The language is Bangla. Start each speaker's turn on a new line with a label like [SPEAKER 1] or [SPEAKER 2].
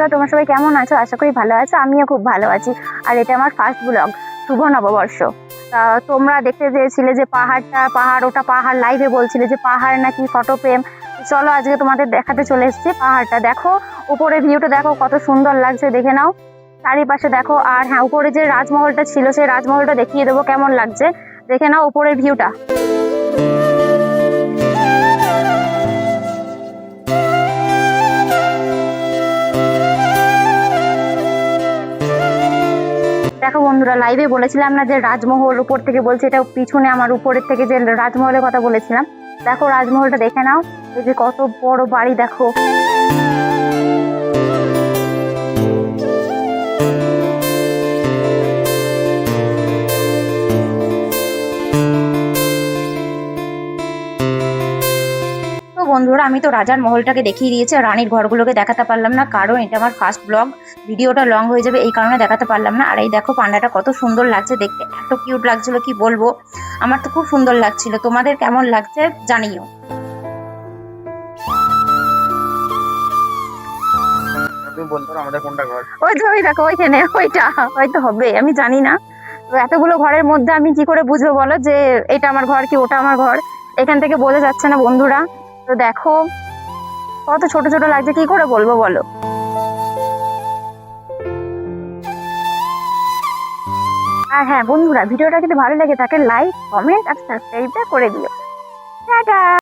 [SPEAKER 1] বন্ধুরা, তোমরা সবাই কেমন আছো? আশা করি ভালো আছো। আমিও খুব ভালো আছি। আর এটা আমার ফার্স্ট ব্লগ, শুভ নববর্ষ। তোমরা দেখতে চেয়েছিলে যে ওটা পাহাড়, লাইভে বলছিলে যে পাহাড় নাকি ফটো ফ্রেম। চলো আজকে তোমাদের দেখাতে চলে এসেছি পাহাড়টা। দেখো উপরে ভিউটা, দেখো কত সুন্দর লাগছে, দেখে নাও চারিপাশে দেখো। আর হ্যাঁ, উপরে যে রাজমহলটা ছিল সেই রাজমহলটা দেখিয়ে দেবো কেমন লাগছে, দেখে নাও উপরের ভিউটা। দেখো বন্ধুরা, লাইভে বলেছিলাম না যে রাজমহল উপর থেকে বলছে, এটা পিছনে আমার উপরের থেকে যে রাজমহলের কথা বলেছিলাম। দেখো রাজমহলটা দেখে নাও, এই যে কত বড় বাড়ি দেখো। তো বন্ধুরা, আমি তো রাজার মহলটাকে দেখিয়ে দিয়েছি, আর রানীর ঘরগুলোকে দেখাতে পারলাম না, কারণ এটা আমার ফার্স্ট ব্লগ, ভিডিওটা লং হয়ে যাবে, এই কারণে দেখাতে পারলাম না। আর এই দেখো পান্ডাটা কত সুন্দর লাগছে দেখতে, এত কিউট লাগছিল কি বলবো। আমার তো খুব সুন্দর লাগছিল, তোমাদের কেমন লাগছে জানিও।
[SPEAKER 2] আমাদের কোনটা ঘর?
[SPEAKER 1] ওই যে ওই দেখো ওইখানে, ওইটা হয়তো হবে, আমি জানি না। তো এতগুলো ঘরের মধ্যে আমি কি করে বুঝবো বলো যে এটা আমার ঘর কি ওটা আমার ঘর? এখান থেকে বোঝা যাচ্ছে না বন্ধুরা। তো দেখো কত ছোট ছোট লাগছে, কি করে বলবো বলো। আর হ্যাঁ বন্ধুরা, ভিডিওটা যদি ভালো লেগে থাকে লাইক, কমেন্ট আর সাবস্ক্রাইবটা করে দিও। টাটা।